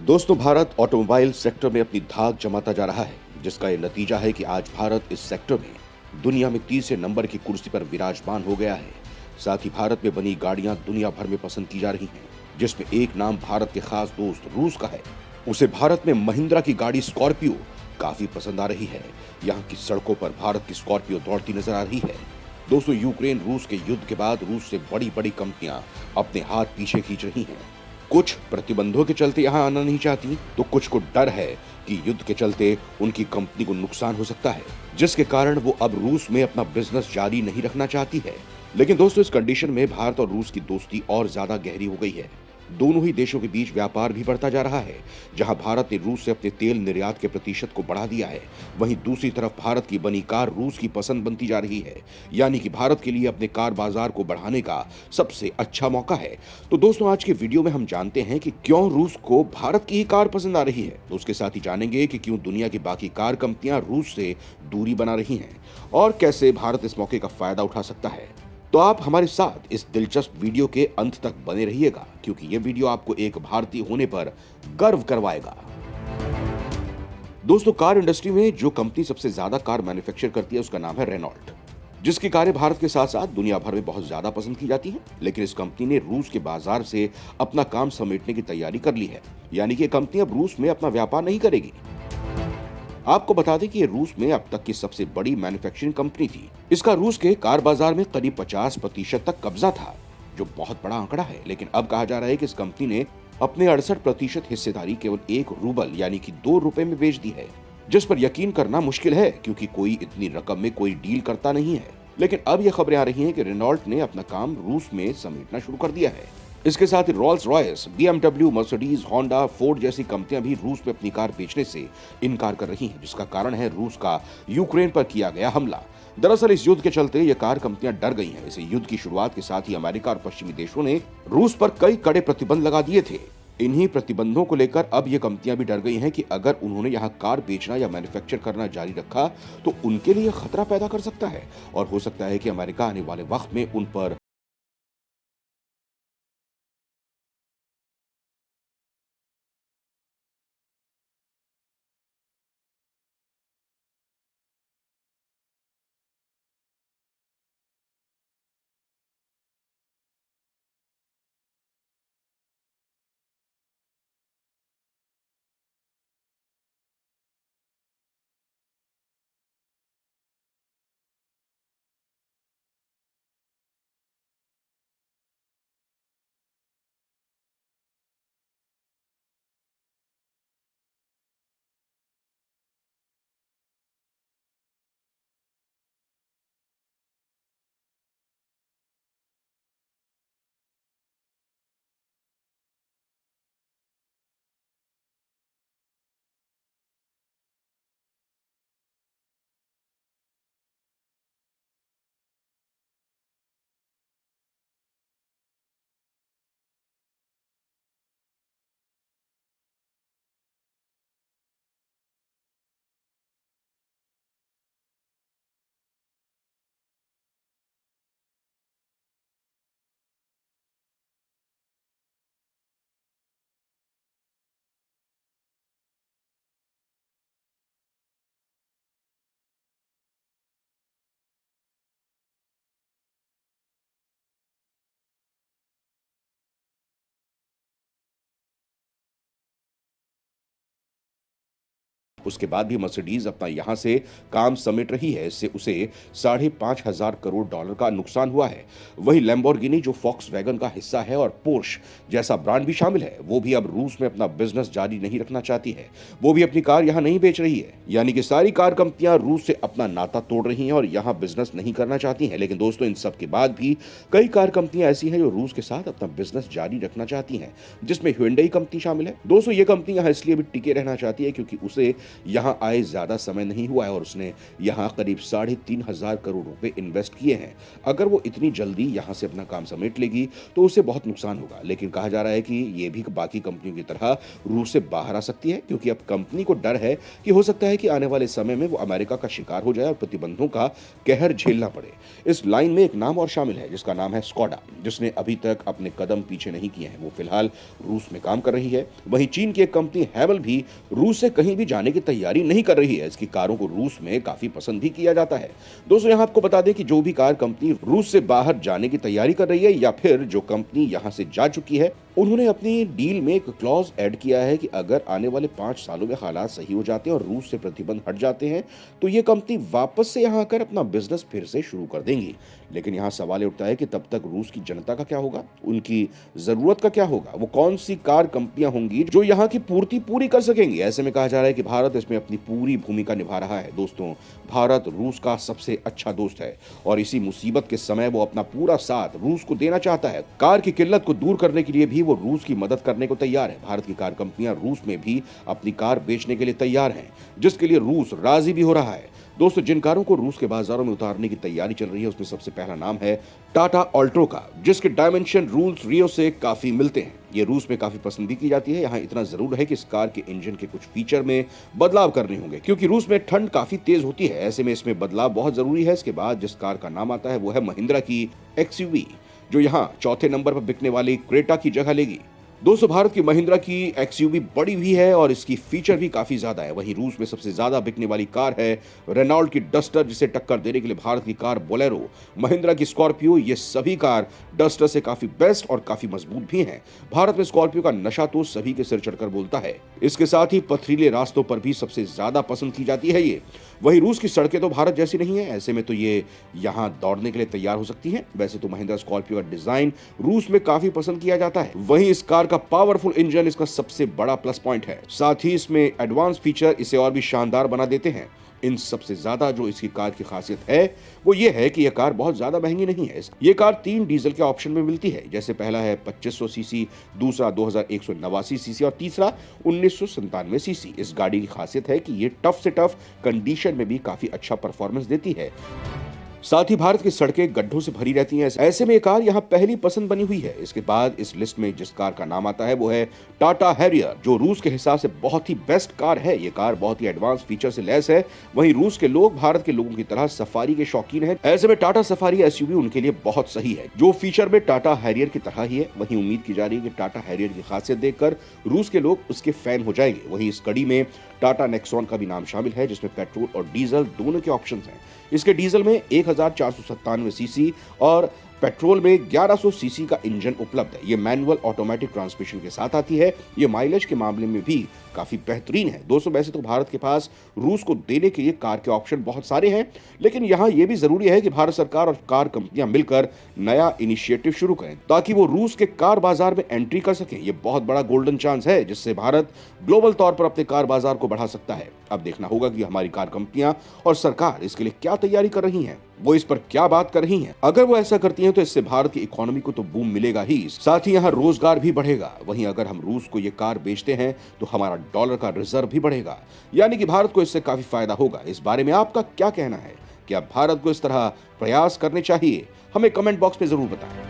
दोस्तों, Bharat automobile sector में अपनी धाक जमाता जा रहा है, जिसका ये नतीजा है कि आज भारत इस सेक्टर में दुनिया में तीसरे नंबर की कुर्सी पर विराजमान हो गया है। साथ ही भारत में बनी गाड़ियां दुनिया भर में पसंद की जा रही हैं, जिसमें एक नाम भारत के खास दोस्त रूस का है। उसे भारत में महिंद्रा की गाड़ी स्कॉर्पियो काफी पसंद आ रही है। यहाँ की सड़कों पर भारत की स्कॉर्पियो दौड़ती नजर आ रही है। दोस्तों, यूक्रेन रूस के युद्ध के बाद रूस से बड़ी बड़ी कंपनियां अपने हाथ पीछे खींच रही हैं। कुछ प्रतिबंधों के चलते यहां आना नहीं चाहती, तो कुछ को डर है कि युद्ध के चलते उनकी कंपनी को नुकसान हो सकता है, जिसके कारण वो अब रूस में अपना बिजनेस जारी नहीं रखना चाहती है। लेकिन दोस्तों, इस कंडीशन में भारत और रूस की दोस्ती और ज्यादा गहरी हो गई है। दोनों ही देशों के बीच व्यापार भी बढ़ता जा रहा है। जहां भारत ने रूस से अपने तेल निर्यात के प्रतिशत को बढ़ा दिया है, वहीं दूसरी तरफ भारत की बनी कार रूस की पसंद बनती जा रही है। यानी कि भारत के लिए अपने कार बाजार को बढ़ाने का सबसे अच्छा मौका है। तो दोस्तों, आज के वीडियो में हम जानते हैं कि क्यों रूस को भारत की ही कार पसंद आ रही है। तो उसके साथ ही जानेंगे कि क्यों दुनिया की बाकी कार कंपनियां रूस से दूरी बना रही हैं और कैसे भारत इस मौके का फायदा उठा सकता है। तो आप हमारे साथ इस दिलचस्प वीडियो के अंत तक बने रहिएगा, क्योंकि ये वीडियो आपको एक भारतीय होने पर गर्व करवाएगा। दोस्तों, कार इंडस्ट्री में जो कंपनी सबसे ज्यादा कार मैन्युफैक्चर करती है, उसका नाम है रेनॉल्ट, जिसकी कारें भारत के साथ साथ दुनिया भर में बहुत ज्यादा पसंद की जाती हैं। लेकिन इस कंपनी ने रूस के बाजार से अपना काम समेटने की तैयारी कर ली है। यानी कि कंपनी अब रूस में अपना व्यापार नहीं करेगी। आपको बता दें कि ये रूस में अब तक की सबसे बड़ी मैन्युफैक्चरिंग कंपनी थी। इसका रूस के कार बाजार में करीब 50% तक कब्जा था, जो बहुत बड़ा आंकड़ा है। लेकिन अब कहा जा रहा है कि इस कंपनी ने अपने 68% हिस्सेदारी केवल 1 रूबल यानी कि 2 रुपए में बेच दी है, जिस पर यकीन करना मुश्किल है, क्योंकि कोई इतनी रकम में कोई डील करता नहीं है। लेकिन अब यह खबरें आ रही हैं कि रेनॉल्ट ने अपना काम रूस में समेटना शुरू कर दिया है। इसके साथ ही Rolls Royce, BMW, Mercedes, Honda, Ford जैसी कंपनियां भी रूस में अपनी कार बेचने से इनकार कर रही हैं, जिसका कारण है रूस का यूक्रेन पर किया गया हमला। दरअसल इस युद्ध के चलते ये कार कंपनियां डर गई हैं। इस युद्ध की शुरुआत के साथ ही अमेरिका और पश्चिमी देशों ने रूस पर कई कड़े प्रतिबंध लगा दिए थे। इन्हीं प्रतिबंधों को लेकर अब ये कंपनियां भी डर गई हैं कि अगर उन्होंने यहाँ कार बेचना या मैन्युफैक्चर करना जारी रखा तो उनके लिए खतरा पैदा कर सकता है, और हो सकता है कि अमेरिका आने वाले वक्त में उन पर उसके बाद भी मर्सिडीज अपना यहां से काम समेट रही है। इससे उसे $5,500 करोड़ का नुकसान हुआ है। वहीं लैम्बोर्गिनी, जो फॉक्सवैगन का हिस्सा है, और पोर्श जैसा ब्रांड भी शामिल है, वो भी अब रूस में अपना बिजनेस जारी नहीं रखना चाहती है। वो भी अपनी कार यहां नहीं बेच रही है। यानी कि सारी कार कंपनियां रूस से अपना नाता तोड़ रही हैं और यहां बिजनेस नहीं करना चाहती हैं। लेकिन दोस्तों, इन सब के बाद भी कई कार कंपनियां ऐसी हैं जो रूस के साथ अपना बिजनेस जारी रखना चाहती हैं, जिसमें ह्युंडई कंपनी शामिल है। दोस्तों, ये कंपनी यहां इसलिए भी टिके रहना चाहती है क्योंकि उसे यहाँ आए ज्यादा समय नहीं हुआ है और उसने यहाँ करीब 3,500 करोड़ रुपए इन्वेस्ट किए हैं। अगर वो इतनी जल्दी यहाँ से अपना काम समेट लेगी तो उसे बहुत नुकसान होगा, लेकिन कहा जा रहा है कि ये भी बाकी कंपनियों की तरह रूस से बाहर आ सकती है, क्योंकि अब कंपनी को डर है कि हो सकता है कि आने वाले समय में वो अमेरिका का शिकार हो जाए और प्रतिबंधों का कहर झेलना पड़े। इस लाइन में एक नाम और शामिल है जिसका नाम है स्कोडा, जिसने अभी तक अपने कदम पीछे नहीं किए हैं। वो फिलहाल रूस में काम कर रही है। वहीं चीन की एक कंपनी हैवल भी रूस से कहीं भी जाने की तैयारी नहीं कर रही है। इसकी कारों को रूस में काफी पसंद भी किया जाता है। दोस्तों, यहां आपको बता दें कि जो भी कार कंपनी रूस से बाहर जाने की तैयारी कर रही है या फिर जो कंपनी यहां से जा चुकी है, उन्होंने अपनी डील में एक क्लॉज ऐड किया है कि अगर आने वाले 5 सालों में हालात सही हो जाते हैं और रूस से प्रतिबंध हट जाते हैं तो ये कंपनी वापस से यहां आकर अपना बिजनेस फिर से शुरू कर देंगी। लेकिन यहां सवाल उठता है कि तब तक रूस की जनता का क्या होगा, उनकी जरूरत का क्या होगा, वो कौन सी कार कंपनियां होंगी जो यहां की पूर्ति पूरी कर सकेंगी। ऐसे में कहा जा रहा है कि भारत इसमें अपनी पूरी भूमिका निभा रहा है। दोस्तों, भारत रूस का सबसे अच्छा दोस्त है और इसी मुसीबत के समय वो अपना पूरा साथ रूस को देना चाहता है। कार की किल्लत को दूर करने के लिए भी वो रूस की मदद करने को तैयार है। भारत की कार कंपनियां रूस में भी अपनी कार बेचने के लिए तैयार हैं, जिसके लिए रूस राजी भी हो रहा है। दोस्तों, जिन कारों को रूस के बाजारों में उतारने की तैयारी चल रही है उसमें सबसे पहला नाम है टाटा ऑल्ट्रो का, जिसके डायमेंशन रूल्स रियो से काफी मिलते हैं। ये रूस में काफी पसंद भी की जाती है। यहाँ इतना जरूर है कि इस कार के इंजन के कुछ फीचर में बदलाव करने होंगे, क्योंकि रूस में ठंड काफी तेज होती है। ऐसे में इसमें बदलाव बहुत जरूरी है। इसके बाद जिस कार का नाम आता है वो है महिंद्रा की एक्सयूवी, जो यहाँ चौथे नंबर पर बिकने वाली क्रेटा की जगह लेगी। दोस्तों, भारत की महिंद्रा की एक्सयूवी बड़ी भी है और इसकी फीचर भी काफी ज्यादा है। वहीं रूस में सबसे ज्यादा बिकने वाली कार है रेनॉल्ट की डस्टर, जिसे टक्कर देने के लिए भारत की कार बोलेरो, महिंद्रा की स्कॉर्पियो, ये सभी कार डस्टर से काफी बेस्ट और काफी मजबूत भी हैं। भारत में स्कॉर्पियो का नशा तो सभी के सिर चढ़कर बोलता है। इसके साथ ही पथरीले रास्तों पर भी सबसे ज्यादा पसंद की जाती है ये। वहीं रूस की सड़कें तो भारत जैसी नहीं है, ऐसे में तो ये यहाँ दौड़ने के लिए तैयार हो सकती है। वैसे तो महिंद्रा स्कॉर्पियो का डिजाइन रूस में काफी पसंद किया जाता है। वहीं इस कार का पावरफुल इंजन इसका सबसे बड़ा प्लस पॉइंट है। साथ ही इसमें एडवांस फीचर इसे और भी शानदार बना देते हैं। इन सबसे ज्यादा जो इसकी कार की खासियत है वो ये है कि यह कार बहुत ज्यादा महंगी नहीं है। ये कार 3 डीजल के ऑप्शन में मिलती है, जैसे पहला है 2500 सीसी, दूसरा 2189 सीसी और तीसरा 1997 सीसी। इस गाड़ी की खासियत है कि ये टफ से टफ कंडीशन में भी काफी अच्छा परफॉर्मेंस देती है। साथ ही भारत की सड़कें गड्ढों से भरी रहती हैं। ऐसे में ये कार यहाँ पहली पसंद बनी हुई है। इसके बाद इस लिस्ट में जिस कार का नाम आता है वो है टाटा हैरियर, जो रूस के हिसाब से बहुत ही बेस्ट कार है। ये कार बहुत ही एडवांस फीचर से लैस है। वहीं रूस के लोग भारत के लोगों की तरह सफारी के शौकीन हैं। ऐसे में टाटा सफारी एसयूवी उनके लिए बहुत सही है, जो फीचर में टाटा हैरियर की तरह ही है। वहीं उम्मीद की जा रही है कि टाटा हैरियर की खासियत देखकर रूस के लोग उसके फैन हो जाएंगे। वहीं इस कड़ी में टाटा नेक्सॉन का भी नाम शामिल है, जिसमें पेट्रोल और डीजल दोनों के ऑप्शंस हैं। इसके डीजल में 1497 सीसी और पेट्रोल में 1100 सीसी का इंजन उपलब्ध है। ये मैनुअल ऑटोमेटिक ट्रांसमिशन के साथ आती है। ये माइलेज के मामले में भी काफी बेहतरीन है। दोस्तों, वैसे तो भारत के पास रूस को देने के लिए कार के ऑप्शन बहुत सारे हैं, लेकिन यहाँ ये भी जरूरी है कि भारत सरकार और कार कंपनियां मिलकर नया इनिशिएटिव शुरू करें ताकि वो रूस के कार बाजार में एंट्री कर सकें। ये बहुत बड़ा गोल्डन चांस है जिससे भारत ग्लोबल तौर पर अपने कार बाजार को बढ़ा सकता है। अब देखना होगा कि हमारी कार कंपनियां और सरकार इसके लिए क्या तैयारी कर रही हैं, वो इस पर क्या बात कर रही हैं। अगर वो ऐसा करती हैं तो इससे भारत की इकोनॉमी को तो बूम मिलेगा ही, साथ ही यहाँ रोजगार भी बढ़ेगा। वहीं अगर हम रूस को ये कार बेचते हैं तो हमारा डॉलर का रिजर्व भी बढ़ेगा, यानी कि भारत को इससे काफी फायदा होगा। इस बारे में आपका क्या कहना है? क्या भारत को इस तरह प्रयास करने चाहिए? हमें कमेंट बॉक्स में जरूर बताएं।